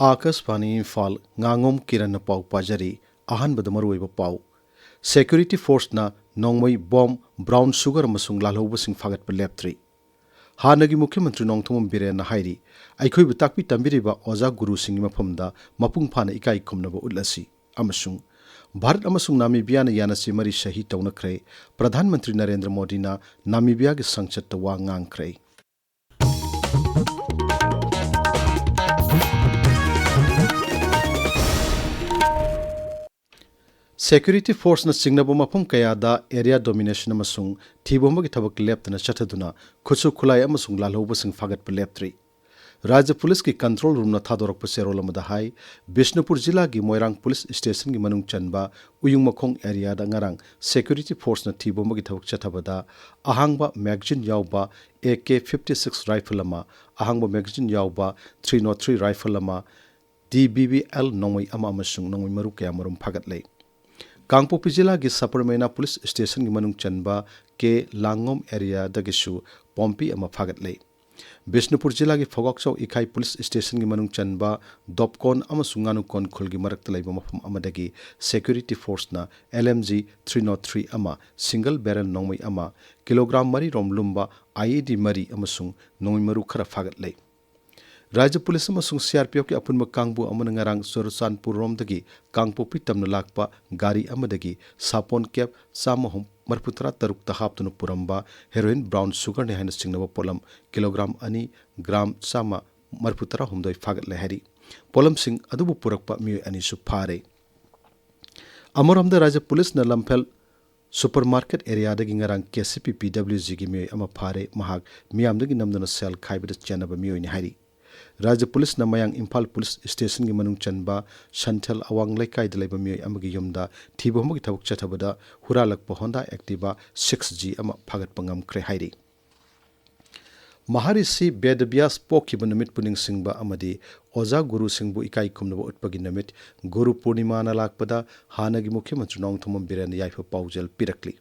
Akashvani Imphal Ngangom Kiran pau pajari ahan badamaru pau security force na nongmai bomb brown sugar amasung lalhauba sing fagat leptri hanagi mukhyamantri nongthom biren na hairi aikhoi butakpi tambiriba oja guru sing mafamda mapung phana ikai khumnaba utlasi amasung Bharat amasung Namibia na yanasi mari shahi taunakre Pradhan Mantri Narendra Modi na Namibia gi sangchat wa ngangkre Security force na singnabo mafam kaya da area domination amasung thibomba gi thabak leptana chathaduna khusu khulai amasung lalhauba sing fagat leptri Rajya Police ki control room na thadorak pa serol amada hai Bishnupur Jilla gi Moirang Police Station gi manung chanba uyung makhong area da ngarang security force na thibomba gi thabak chathabada ahangba magazine yawba AK-56 rifle ama ahangba magazine yawba 303 rifle ama DBBL nongmai ama amasung nongmai maru kaya marum phagat lei Kangpopi Jilla gi Saparmaina Police Station gi manung chanba ke Langom area dagisu Pompi ama phagat lei Bishnupur Jilla gi Phogokchau Ikai Police Station gi manung chanba Dopkon amasung Nganukon khul gi marakta laiba mafam amadagi security force na LMG 303 ama single barrel nongmai ama kilogram mari rom lumba IED mari amasung nongmai maru khara phagat lei Rajya Police amasung CRPF ki apunma kangbu amana ngarang Sursanpur romdagi Kangpopi tamna lakpa gari amadagi sapon cap samahum marputra taruk tahaptunu puramba heroin brown sugar ne haina singnaba polam kilogram ani gram sama marputra humdoi fagat lehari polam sing adubu purakpa mi ani su phare amoramda Rajya Police na Lamphel supermarket area dagi ngarang KCP PWG gi mi ama phare mahak miamdagi namdana sel khaibida chanaba mi ni hari Rajya Police na mayang Imphal Police Station gi manung chanba Shanthel awang laikai de laiba mi amagi yumda thibomgi thabuk chathabada huralakpa Honda Activa 6G ama phagat pangam kre hairi Maharisi Bedvyas pokhiba namit puning singba amadi Oja Guru Singbu ikai khumnaba utpagi namit Guru Purnima na lakpada hanagi mukhyamantri nongthomam biren yaifa paujel pirakli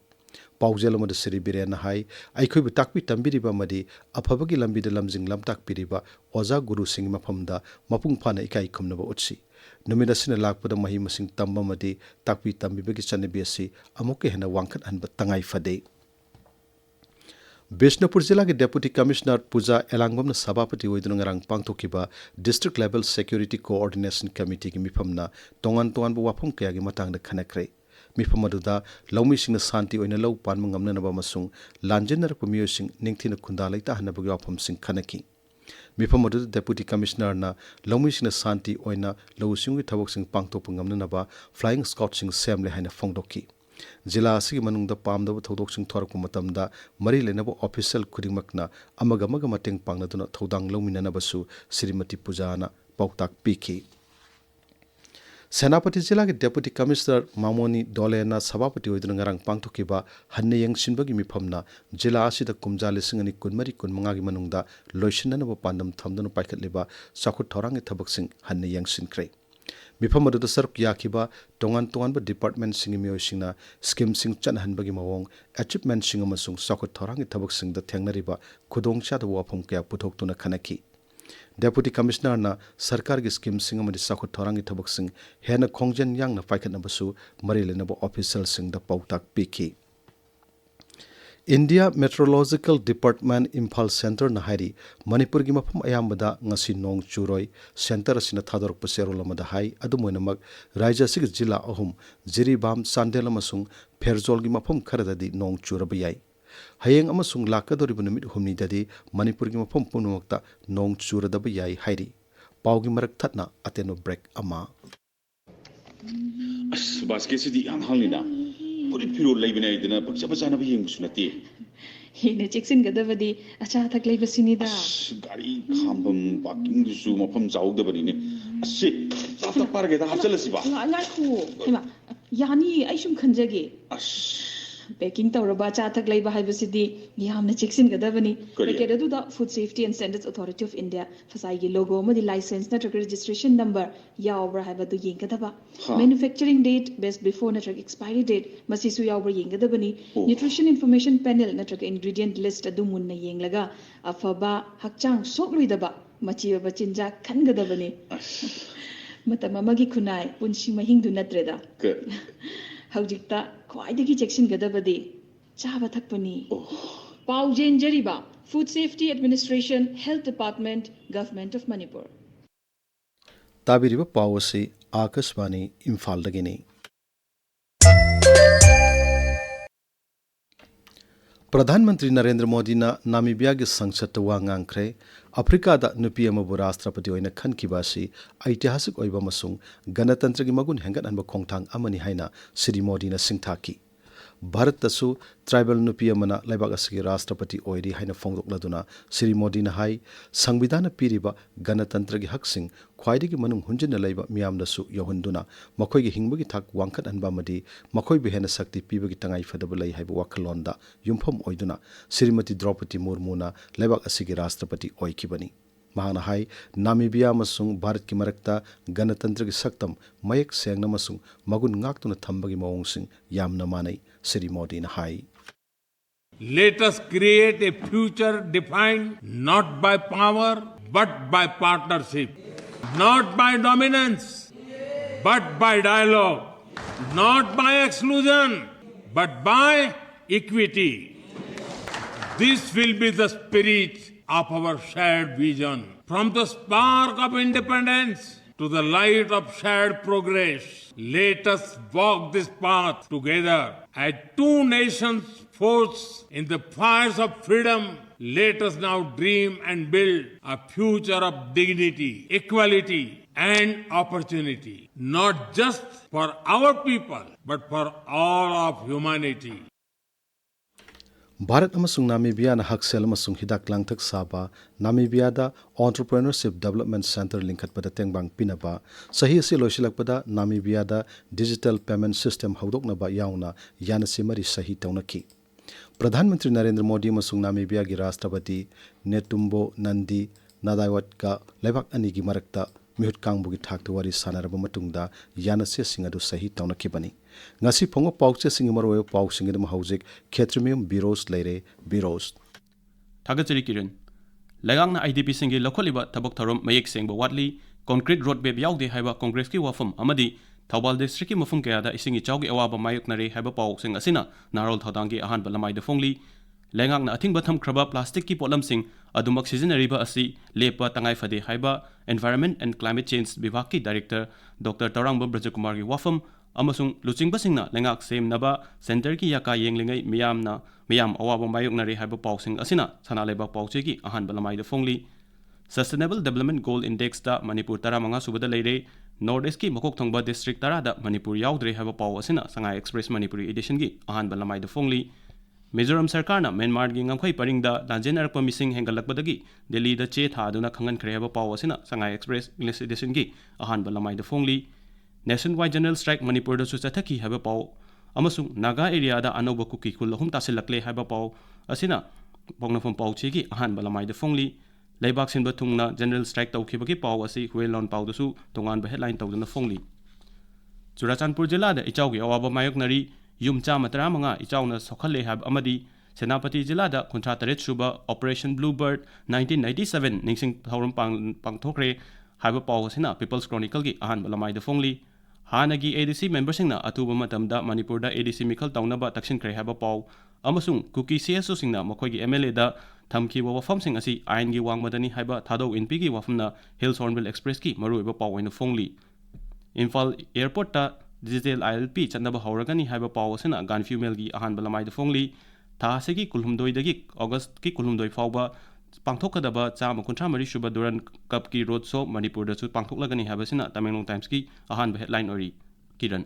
Paujel amada siri biren hai aikhoi bu takpi tambiriba madi aphabagi lambi de lamjing lamtak piriba Oja Guru Singh mafamda mapung phana ikai khumnaba utsi numida sina lakpada mahi masing tamba madi takpi tambibagi chanabi asi amuke hena wangkhat hanba tangai fade Bishnupur Jilla ki Deputy Commissioner Puja Elangom na Sabapati oiduna ngarang pangthokiba District Level Security Coordination Committee ki mifamna tongan bu wafam kaya gi matangda khanakre mifam aduda laumi singna santi oina lau panma ngamnanaba masung lanjinarpa miyosing ningthina khunda laita hanabagi wafam sing khanaki mifam aduda Deputy Commissioner na laumi singna santi oina lausingi thabok sing pangthokpa ngamnanaba Flying Scout sing semle haina phongdoki Jilla asigi manungda pamdaba thodok sing thorakpa matamda mari lenaba official khudingmakna amaga mateng pangnaduna thodang lauminanabasu Srimati Pujana pauktak piki Senapati Jilla ki Deputy Commissioner Mamoni Dole na Sabapati oiduna ngarang pangthokiba hanne yangsinbagi mifamna Jilla asida kumja lising ani kunmari kunmanga gi manungda loisinanaba pandam thamduna paikhatliba sakhut thorangi thabak sing hanne yangsinkre mifam aduda saruk yakiba tongan ba department sing miyosingna scheme sing chanhanbagi mawong achievement sing amasung sakhut thorangi thabak sing da thengnariba khudongcha da wafam kaya puthoktuna khanaki Deputy Commissioner na Sarkar gi scheme sing amadi sakhut thorangi thabak sing hena khongjen yang na paikhatnabasu marilenaba official sing da pautak piki India Meteorological Department Imphal Center na hari Manipur gi mafam ayambada ngasi nong churoi center asina thadorok pa serol amada hai adumoinamak raija sig jilla ahum Jiribam Sandel amasung Pherzol gi mafam kharadadi nong churaba yai hayeng amasung lakadori bunumit humni dadi Manipur gi mafam punumakta nong churadaba yai hairi paugi marak thatna ateno break ama basket di ang halina puri piro laibina idina pagchapachana ba yeng sunati hine cheksin gadavadi acha thak laiba sinida gari khambam parking su mafam chawda bani ne asi chata parge da hapchalasi ba ngai khu hema yani aishum khanjage Baking Tauraba Chatak Labor Hibasidi, Yamna Chixin Gadavani, Rekedu, Food Safety and Standards Authority of India, Fasagi logo, the license, network registration number, Yaobra Habadu Yinkadaba, manufacturing date, best before network expiry date, Masisu Yaobra Yinkadabani, nutrition information panel, network ingredient list, Adumunna Yinglaga, Afaba, Hakchang, Sokluidaba, मची ओइबा चिंजाक खनगदबनी मतम अमगी खुनाय पुंसी महिंदु नत्रेदा हौजिकता ख्वाइदगी चेक्सिनगदबदी चाबा थकपनी पाउजेन जरिबा food safety administration health department government of Manipur ताबिरिबा पाव असी आकाशवाणी इम्फालदगिनी प्रधानमंत्री नरेंद्र मोदी नामीबिया की संसद वा ngankhre अफ्रीका नुपी अमबु राष्ट्रपति ओइना खनखिबा असि ऐतिहासिक ओइबा मसुंग गणतंत्र की मगुन हेंगतनबा खोंगथांग अमनि हाइना श्री मोदी सिंगथाकी भारत तसु ट्राइबल नुपी अमना लेबाक असि राष्ट्रपति ओइरी हाइना फोंगदोक्लदुना श्री मोदी हाई संविधान पीरिबा गणतंत्र की हकसिंग ख्वाइदगी मनुंग हुंजिन लैबा मियामदसु यौहंदुना मखोइगी हिंगबगी थाक वांखत अनबामदी मखोइबु हेना शक्ति पीबगी तंगाई फदब लै हाइबा वाखलोंदा युमफम ओइदुना श्रीमती द्रौपदी मुर्मुना लेबाक असि राष्ट्रपति ओइकिबनी महाना हाई नामीबिया मसुंग भारत की मरक्ता गणतंत्र की सक्तम मयक सेंगना मसुंग मगुन ngaktuna thambagi mawngsing yamna manai Shri Modi ने high Let us create a future defined not by power but by partnership, not by dominance but by dialogue, not by exclusion but by equity. This will be the spirit of our shared vision. From the spark of independence to the light of shared progress, let us walk this path together as two nations forged in the fires of freedom. Let us now dream and build a future of dignity, equality, and opportunity, not just for our people, but for all of humanity. Bharat अमसुंग Namibia ना हकसेल अमसुंग हिदाक लांगथक साबा Namibia दा entrepreneurship development centre लिंखतपदा तेंगबांग पिनबा सही से लोइसिलकपदा नामीबिया दा डिजिटल पेमेंट सिस्टम हौदोकनबा याउना यानसिमरी सही तौनकी प्रधानमंत्री नरेंद्र मोदी अमसुंग नामीबिया की राष्ट्रपति नेतुम्बो नंदी नादायवत का लेबाक अनि की मरक्ता मिहुत कांगबुगी थाकत वारी सानरबा मतुंगदा यानसे सिंग अदु सही तौनकीबनी ngasi phongo pauche sing maroyo pau sing dum hauzik Kshetrimayum Birosh leire Birosh Thagachari Kiran Lagang na IDP singi lokholiba thabok tharom mayek sengba watli concrete road map yaude haiba congress ki wafam amadi Thawbal district ki mafum kaya da isingi chawgi awaba mayok nare haiba pau sing asina narol thodangi ahan balamai de fongli Lengang na ating batham kraba plastic ki potlam sing adumak seasonariba asi lepa tangai fade haiba environment and climate change bivak ki director Dr. Tarangba Brajakumar ki wafam amasung luchingba singna lengak sem naba center ki yaka yenglingai miyam awaba mayok nare haiba pau sing asina sana leba pau che ki ahan balamai de fongli Sustainable Development Goal Index da Manipur taramanga subada leire Northeast ki makok thongba district tara da Manipur yaudre haiba pau asina Sangai Express Manipuri edition ki ahan balamai de fongli Mizoram Sarkar na Myanmar gi ngamkhoi paring da lanjen arakpa mising hengalakpadagi Delhi da che tha aduna khangan khre haiba pau asina Sangai Express English edition ki ahan balamai de fongli Nationwide General Strike Manipur da suchathaki haiba pau amasung Naga area da anoba kuki khulahum tasilakle haiba pau asina bongnafam pau che ki ahan balamai de fongli Laibak sinba thungna General Strike tawkhibagi pau asi huelon pau da su tongan ba headline tawduna fongli Churachandpur jilla da ichawgi awaba mayok nari yumcha matara manga ichawna sokhalle hab amadi Senapati jilla da kuntra taret suba Operation Bluebird 1997 ningsing thauram pangthokre haiba pau asina People's Chronicle ki ahan balamai de fongli Hanagi ADC member singna atuba matamda Manipur da ADC mikhal tawnaba taksin kre haiba pau amasung kuki CSO singna makhoi gi MLA da thamki wa wafam sing asi ain gi wangmadani haiba thado NP gi wafamna Hills Hornbill Express ki maruiba pau oina fongli Imphal airport ta digital ILP chanaba hauragani haiba pau asina gan female gi ahan balamai de fongli tha se gi kulhumdoi dagi August ki kulhumdoi fauba pangthokadaba chama kuntra mari shuba duran cup ki road show Manipur da chu pangthoklagani habasina Tamenglong Times ki ahan headline ori Kiran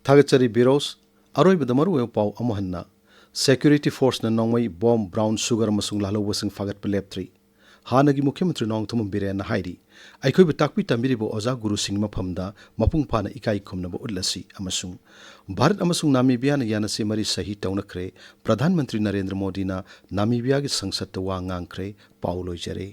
Thagachari Birosh aroi bedamaru we pau amohanna security force na nongmai bomb brown sugar masung lalo wasing fagat peleptri Hanagi Mukhyamantri Nongthum Biren na hairi aikoi betakpi tambiribo oza guru sing maphamda mapung phana ikai khumnaba utlasi amasung Bharat amasung Namibia na yanase mari sahi taunakre Pradhanmantri Narendra Modi na Namibia gi sangsad wa ngangkre pauloi jare